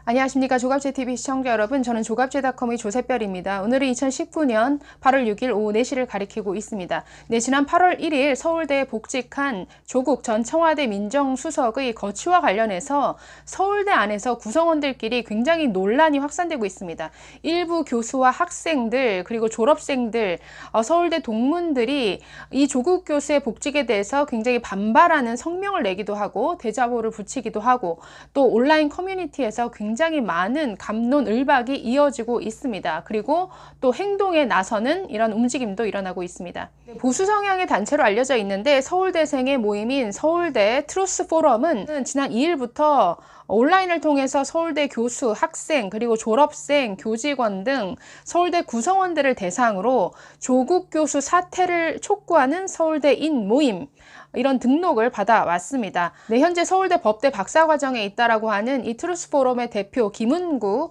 안녕하십니까. 조갑제TV 시청자 여러분, 저는 조갑제닷컴의 조셉별입니다. 오늘은 2019년 8월 6일 오후 4시를 가리키고 있습니다. 네, 지난 8월 1일 서울대에 복직한 조국 전 청와대 민정수석의 거취와 관련해서 서울대 안에서 구성원들끼리 굉장히 논란이 확산되고 있습니다. 일부 교수와 학생들 그리고 졸업생들, 서울대 동문들이 이 조국 교수의 복직에 대해서 굉장히 반발하는 성명을 내기도 하고 대자보를 붙이기도 하고, 또 온라인 커뮤니티에서 굉장히 많은 갑론을박이 이어지고 있습니다. 그리고 또 행동에 나서는 이런 움직임도 일어나고 있습니다. 보수 성향의 단체로 알려져 있는데, 서울대생의 모임인 서울대 트루스 포럼은 지난 2일부터 온라인을 통해서 서울대 교수, 학생, 그리고 졸업생, 교직원 등 서울대 구성원들을 대상으로 조국 교수 사퇴를 촉구하는 서울대인 모임, 이런 등록을 받아왔습니다. 네, 현재 서울대 법대 박사과정에 있다라고 하는 이 트루스 포럼의 대표 김은구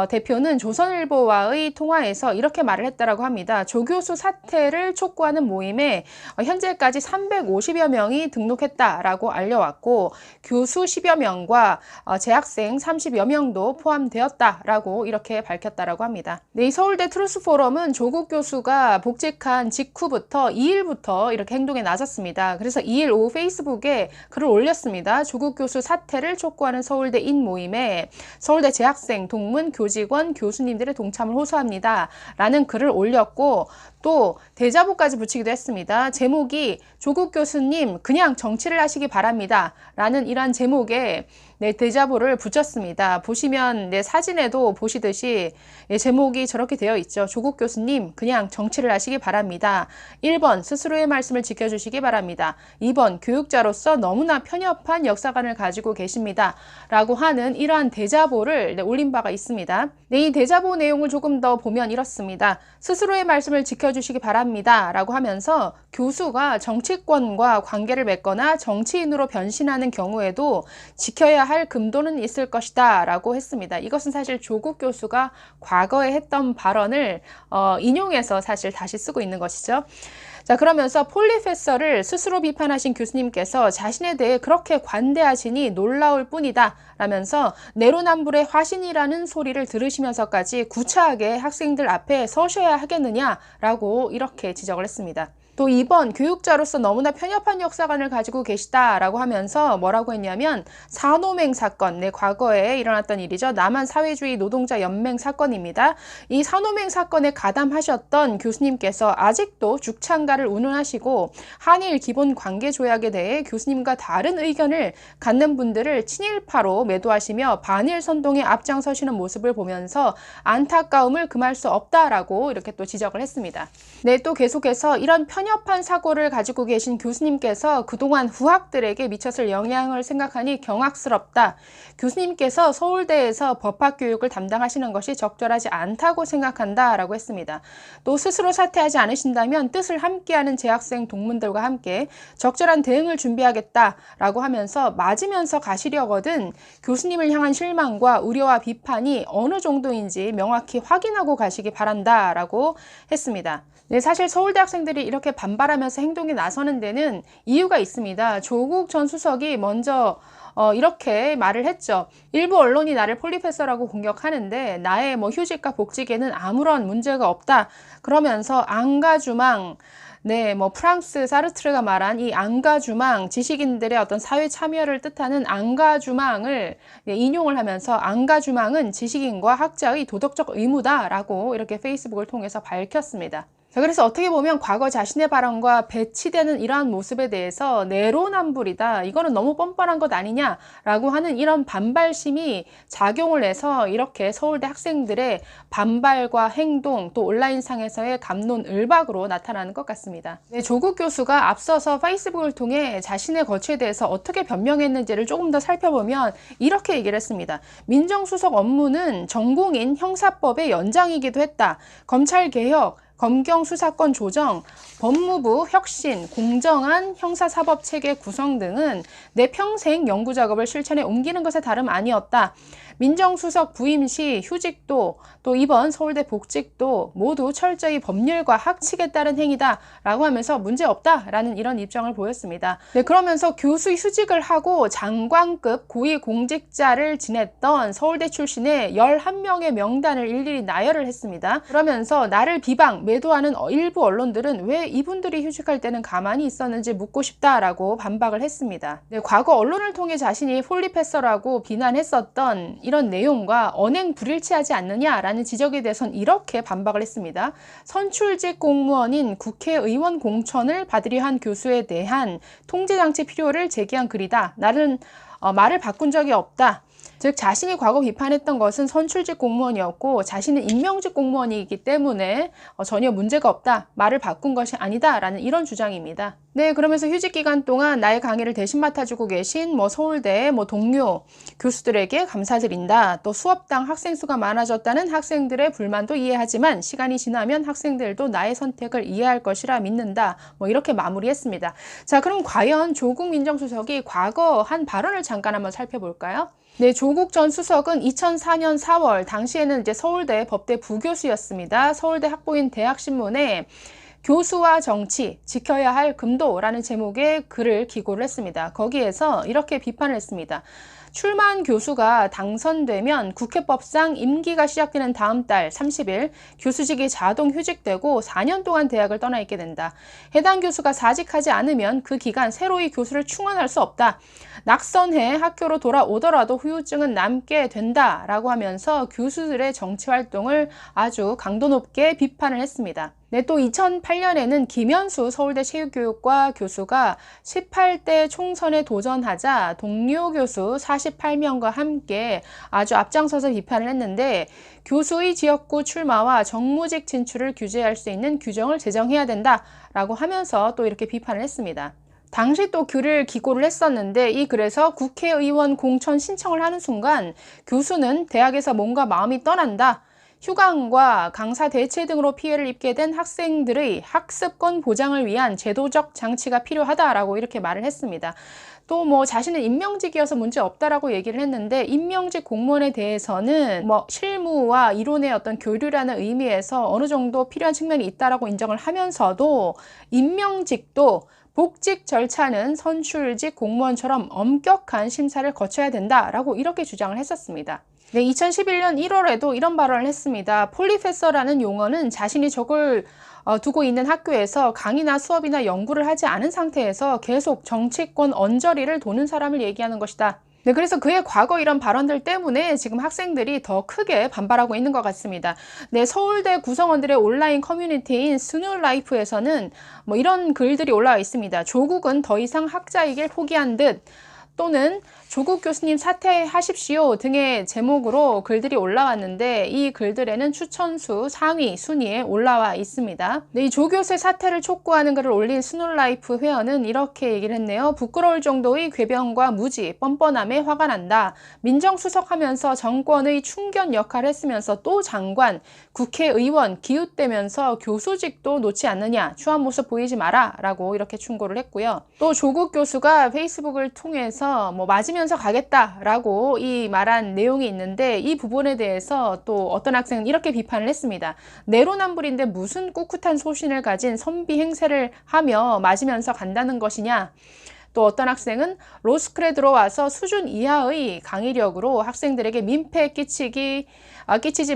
대표는 조선일보와의 통화에서 이렇게 말을 했다라고 합니다. 조 교수 사퇴를 촉구하는 모임에 현재까지 350여 명이 등록했다라고 알려왔고, 교수 10여 명과 재학생 30여 명도 포함되었다라고 이렇게 밝혔다라고 합니다. 네, 이 서울대 트루스 포럼은 조국 교수가 복직한 직후부터 2일부터 이렇게 행동에 나섰습니다. 그래서 2일 오후 페이스북에 글을 올렸습니다. 조국 교수 사퇴를 촉구하는 서울대인 모임에 서울대 재학생, 동문, 교직원, 교수님들의 동참을 호소합니다 라는 글을 올렸고, 또 대자보까지 붙이기도 했습니다. 제목이 조국 교수님 그냥 정치를 하시기 바랍니다 라는 이러한 제목에 대자보를 붙였습니다. 보시면 사진에도 보시듯이 제목이 저렇게 되어 있죠. 조국 교수님 그냥 정치를 하시기 바랍니다. 1번 스스로의 말씀을 지켜주시기 바랍니다. 2번 교육자로서 너무나 편협한 역사관을 가지고 계십니다 라고 하는 이러한 대자보를 올린 바가 있습니다. 이 대자보 내용을 조금 더 보면 이렇습니다. 스스로의 말씀을 지켜주시기 바랍니다 라고 하면서 교수가 정치권과 관계를 맺거나 정치인으로 변신하는 경우에도 지켜야 할 금도는 있을 것이다 라고 했습니다. 이것은 사실 조국 교수가 과거에 했던 발언을 인용해서 사실 다시 쓰고 있는 것이죠. 자, 그러면서 폴리페서를 스스로 비판하신 교수님께서 자신에 대해 그렇게 관대하시니 놀라울 뿐이다 라면서 내로남불의 화신이라는 소리를 들으시면서까지 구차하게 학생들 앞에 서셔야 하겠느냐라고 이렇게 지적을 했습니다. 또 2번 교육자로서 너무나 편협한 역사관을 가지고 계시다라고 하면서 뭐라고 했냐면, 산호맹 사건, 과거에 일어났던 일이죠. 남한사회주의 노동자 연맹 사건입니다. 이 산호맹 사건에 가담하셨던 교수님께서 아직도 죽창가를 운운하시고 한일 기본 관계 조약에 대해 교수님과 다른 의견을 갖는 분들을 친일파로 매도하시며 반일 선동에 앞장서시는 모습을 보면서 안타까움을 금할 수 없다라고 이렇게 또 지적을 했습니다. 네, 또 계속해서 이런 편협한 사고를 가지고 계신 교수님께서 그동안 후학들에게 미쳤을 영향을 생각하니 경악스럽다. 교수님께서 서울대에서 법학 교육을 담당하시는 것이 적절하지 않다고 생각한다 라고 했습니다. 또 스스로 사퇴하지 않으신다면 뜻을 함께하는 재학생 동문들과 함께 적절한 대응을 준비하겠다 라고 하면서 맞으면서 가시려거든 교수님을 향한 실망과 우려와 비판이 어느 정도인지 명확히 확인하고 가시기 바란다 라고 했습니다. 네, 사실 서울대 학생들이 이렇게 반발하면서 행동에 나서는 데는 이유가 있습니다. 조국 전 수석이 먼저 이렇게 말을 했죠. 일부 언론이 나를 폴리페서라고 공격하는데 나의 휴직과 복직에는 아무런 문제가 없다. 그러면서 앙가주망, 프랑스 사르트르가 말한 이 앙가주망, 지식인들의 어떤 사회 참여를 뜻하는 앙가주망을 인용을 하면서 앙가주망은 지식인과 학자의 도덕적 의무다라고 이렇게 페이스북을 통해서 밝혔습니다. 자, 그래서 어떻게 보면 과거 자신의 발언과 배치되는 이러한 모습에 대해서 내로남불이다, 이거는 너무 뻔뻔한 것 아니냐라고 하는 이런 반발심이 작용을 해서 이렇게 서울대 학생들의 반발과 행동, 또 온라인상에서의 갑론을박으로 나타나는 것 같습니다. 네, 조국 교수가 앞서서 페이스북을 통해 자신의 거취에 대해서 어떻게 변명했는지를 조금 더 살펴보면 이렇게 얘기를 했습니다. 민정수석 업무는 전공인 형사법의 연장이기도 했다. 검찰개혁, 검경수사권 조정, 법무부 혁신, 공정한 형사사법체계 구성 등은 내 평생 연구작업을 실천에 옮기는 것에 다름 아니었다. 민정수석 부임 시 휴직도 또 이번 서울대 복직도 모두 철저히 법률과 학칙에 따른 행위다 라고 하면서 문제없다라는 이런 입장을 보였습니다. 네, 그러면서 교수 휴직을 하고 장관급 고위공직자를 지냈던 서울대 출신의 11명의 명단을 일일이 나열을 했습니다. 그러면서 나를 매도하는 일부 언론들은 왜 이분들이 휴직할 때는 가만히 있었는지 묻고 싶다라고 반박을 했습니다. 네, 과거 언론을 통해 자신이 폴리페서라고 비난했었던 이런 내용과 언행 불일치하지 않느냐라는 지적에 대해서는 이렇게 반박을 했습니다. 선출직 공무원인 국회의원 공천을 받으려 한 교수에 대한 통제장치 필요를 제기한 글이다. 나는 말을 바꾼 적이 없다. 즉 자신이 과거 비판했던 것은 선출직 공무원이었고 자신은 임명직 공무원이기 때문에 전혀 문제가 없다. 말을 바꾼 것이 아니다. 라는 이런 주장입니다. 네, 그러면서 휴직 기간 동안 나의 강의를 대신 맡아주고 계신 서울대 동료 교수들에게 감사드린다. 또 수업당 학생 수가 많아졌다는 학생들의 불만도 이해하지만 시간이 지나면 학생들도 나의 선택을 이해할 것이라 믿는다. 이렇게 마무리했습니다. 자, 그럼 과연 조국 민정수석이 과거 한 발언을 잠깐 한번 살펴볼까요? 네, 조국 전 수석은 2004년 4월 당시에는 이제 서울대 법대 부교수였습니다. 서울대 학부인 대학신문에 교수와 정치, 지켜야 할 금도라는 제목의 글을 기고를 했습니다. 거기에서 이렇게 비판을 했습니다. 출마한 교수가 당선되면 국회법상 임기가 시작되는 다음 달 30일 교수직이 자동 휴직되고 4년 동안 대학을 떠나 있게 된다. 해당 교수가 사직하지 않으면 그 기간 새로이 교수를 충원할 수 없다. 낙선해 학교로 돌아오더라도 후유증은 남게 된다라고 하면서 교수들의 정치 활동을 아주 강도 높게 비판을 했습니다. 네, 또 2008년에는 김현수 서울대 체육교육과 교수가 18대 총선에 도전하자 동료 교수 48명과 함께 아주 앞장서서 비판을 했는데 교수의 지역구 출마와 정무직 진출을 규제할 수 있는 규정을 제정해야 된다라고 하면서 또 이렇게 비판을 했습니다. 당시 또 글을 기고를 했었는데 이 글에서 국회의원 공천 신청을 하는 순간 교수는 대학에서 뭔가 마음이 떠난다. 휴강과 강사 대체 등으로 피해를 입게 된 학생들의 학습권 보장을 위한 제도적 장치가 필요하다라고 이렇게 말을 했습니다. 또 자신은 임명직이어서 문제 없다라고 얘기를 했는데 임명직 공무원에 대해서는 실무와 이론의 어떤 교류라는 의미에서 어느 정도 필요한 측면이 있다라고 인정을 하면서도 임명직도 복직 절차는 선출직 공무원처럼 엄격한 심사를 거쳐야 된다라고 이렇게 주장을 했었습니다. 네, 2011년 1월에도 이런 발언을 했습니다. 폴리페서라는 용어는 자신이 적을 두고 있는 학교에서 강의나 수업이나 연구를 하지 않은 상태에서 계속 정치권 언저리를 도는 사람을 얘기하는 것이다. 네, 그래서 그의 과거 이런 발언들 때문에 지금 학생들이 더 크게 반발하고 있는 것 같습니다. 네, 서울대 구성원들의 온라인 커뮤니티인 스누라이프에서는 이런 글들이 올라와 있습니다. 조국은 더 이상 학자이길 포기한 듯 또는 조국 교수님 사퇴하십시오 등의 제목으로 글들이 올라왔는데 이 글들에는 추천수 상위 순위에 올라와 있습니다. 네, 이 조 교수의 사퇴를 촉구하는 글을 올린 스누라이프 회원은 이렇게 얘기를 했네요. 부끄러울 정도의 궤변과 무지, 뻔뻔함에 화가 난다. 민정수석하면서 정권의 충견 역할을 했으면서 또 장관, 국회의원 기웃대면서 교수직도 놓지 않느냐. 추한 모습 보이지 마라 라고 이렇게 충고를 했고요. 또 조국 교수가 페이스북을 통해서 맞으면서 가겠다라고 이 말한 내용이 있는데 이 부분에 대해서 또 어떤 학생은 이렇게 비판을 했습니다. 내로남불인데 무슨 꿋꿋한 소신을 가진 선비 행세를 하며 맞으면서 간다는 것이냐. 또 어떤 학생은 로스쿨에 들어와서 수준 이하의 강의력으로 학생들에게 민폐 끼치지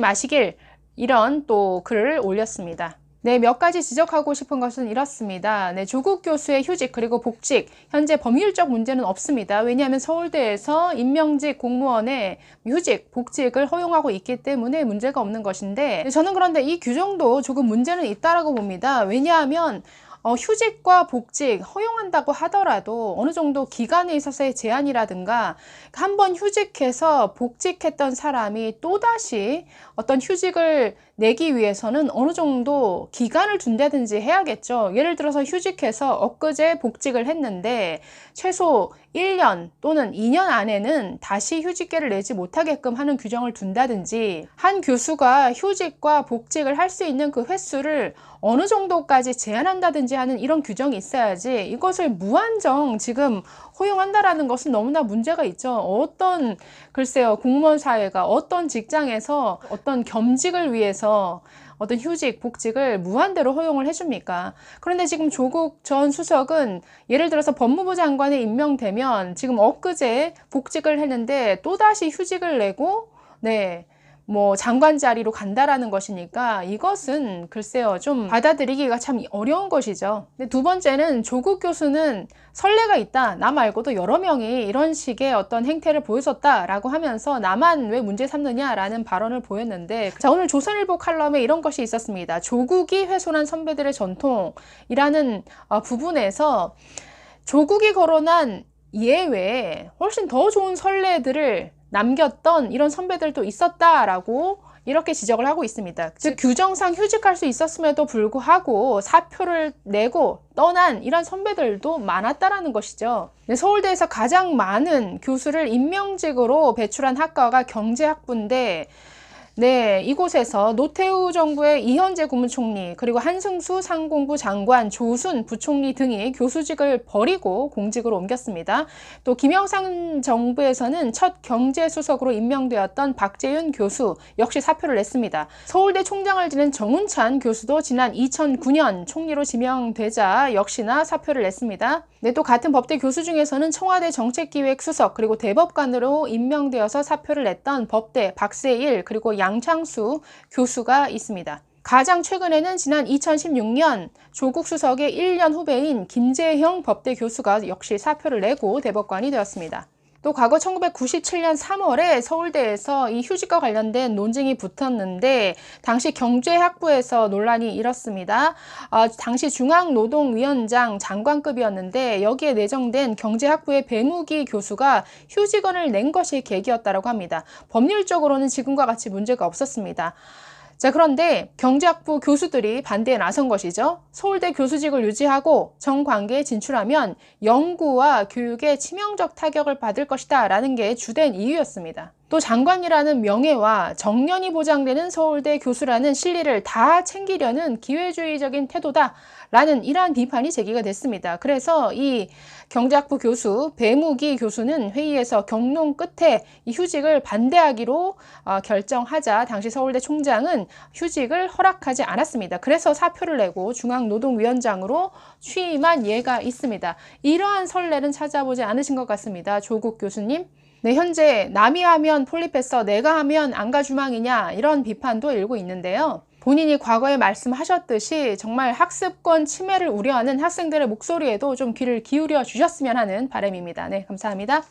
마시길 이런 또 글을 올렸습니다. 네, 몇 가지 지적하고 싶은 것은 이렇습니다. 네, 조국 교수의 휴직 그리고 복직, 현재 법률적 문제는 없습니다. 왜냐하면 서울대에서 임명직 공무원의 휴직, 복직을 허용하고 있기 때문에 문제가 없는 것인데 저는 그런데 이 규정도 조금 문제는 있다라고 봅니다. 왜냐하면 휴직과 복직 허용한다고 하더라도 어느 정도 기간에 있어서의 제한이라든가 한번 휴직해서 복직했던 사람이 또다시 어떤 휴직을 내기 위해서는 어느 정도 기간을 둔다든지 해야겠죠. 예를 들어서 휴직해서 엊그제 복직을 했는데 최소 1년 또는 2년 안에는 다시 휴직계를 내지 못하게끔 하는 규정을 둔다든지, 한 교수가 휴직과 복직을 할 수 있는 그 횟수를 어느 정도까지 제한한다든지 하는 이런 규정이 있어야지, 이것을 무한정 지금 허용한다라는 것은 너무나 문제가 있죠. 글쎄요, 공무원 사회가 어떤 직장에서 어떤 겸직을 위해서 어떤 휴직, 복직을 무한대로 허용을 해줍니까? 그런데 지금 조국 전 수석은 예를 들어서 법무부 장관에 임명되면 지금 엊그제 복직을 했는데 또다시 휴직을 내고, 장관 자리로 간다라는 것이니까 이것은 글쎄요, 좀 받아들이기가 참 어려운 것이죠. 근데 두 번째는 조국 교수는 선례가 있다, 나 말고도 여러 명이 이런 식의 어떤 행태를 보였었다라고 하면서 나만 왜 문제 삼느냐라는 발언을 보였는데, 자, 오늘 조선일보 칼럼에 이런 것이 있었습니다. 조국이 훼손한 선배들의 전통이라는 부분에서 조국이 거론한 예외에 훨씬 더 좋은 선례들을 남겼던 이런 선배들도 있었다라고 이렇게 지적을 하고 있습니다. 즉, 규정상 휴직할 수 있었음에도 불구하고 사표를 내고 떠난 이런 선배들도 많았다라는 것이죠. 서울대에서 가장 많은 교수를 임명직으로 배출한 학과가 경제학부인데, 이곳에서 노태우 정부의 이현재 국무총리, 그리고 한승수 상공부 장관, 조순 부총리 등이 교수직을 버리고 공직으로 옮겼습니다. 또 김영삼 정부에서는 첫 경제수석으로 임명되었던 박재윤 교수 역시 사표를 냈습니다. 서울대 총장을 지낸 정운찬 교수도 지난 2009년 총리로 지명되자 역시나 사표를 냈습니다. 또 같은 법대 교수 중에서는 청와대 정책기획수석, 그리고 대법관으로 임명되어서 사표를 냈던 법대 박세일, 그리고 양창수 교수가 있습니다. 가장 최근에는 지난 2016년 조국 수석의 1년 후배인 김재형 법대 교수가 역시 사표를 내고 대법관이 되었습니다. 또 과거 1997년 3월에 서울대에서 이 휴직과 관련된 논쟁이 붙었는데, 당시 경제학부에서 논란이 일었습니다. 당시 중앙노동위원장 장관급이었는데 여기에 내정된 경제학부의 배무기 교수가 휴직원을 낸 것이 계기였다고 합니다. 법률적으로는 지금과 같이 문제가 없었습니다. 자, 그런데 경제학부 교수들이 반대에 나선 것이죠. 서울대 교수직을 유지하고 정관계에 진출하면 연구와 교육에 치명적 타격을 받을 것이다 라는 게 주된 이유였습니다. 또 장관이라는 명예와 정년이 보장되는 서울대 교수라는 실리를 다 챙기려는 기회주의적인 태도다 라는 이러한 비판이 제기가 됐습니다. 그래서 이 경제학부 교수 배무기 교수는 회의에서 경론 끝에 이 휴직을 반대하기로 결정하자 당시 서울대 총장은 휴직을 허락하지 않았습니다. 그래서 사표를 내고 중앙노동위원장으로 취임한 예가 있습니다. 이러한 선례는 찾아보지 않으신 것 같습니다. 조국 교수님. 현재 남이 하면 폴리페서, 내가 하면 안가주망이냐, 이런 비판도 일고 있는데요. 본인이 과거에 말씀하셨듯이 정말 학습권 침해를 우려하는 학생들의 목소리에도 좀 귀를 기울여 주셨으면 하는 바람입니다. 감사합니다.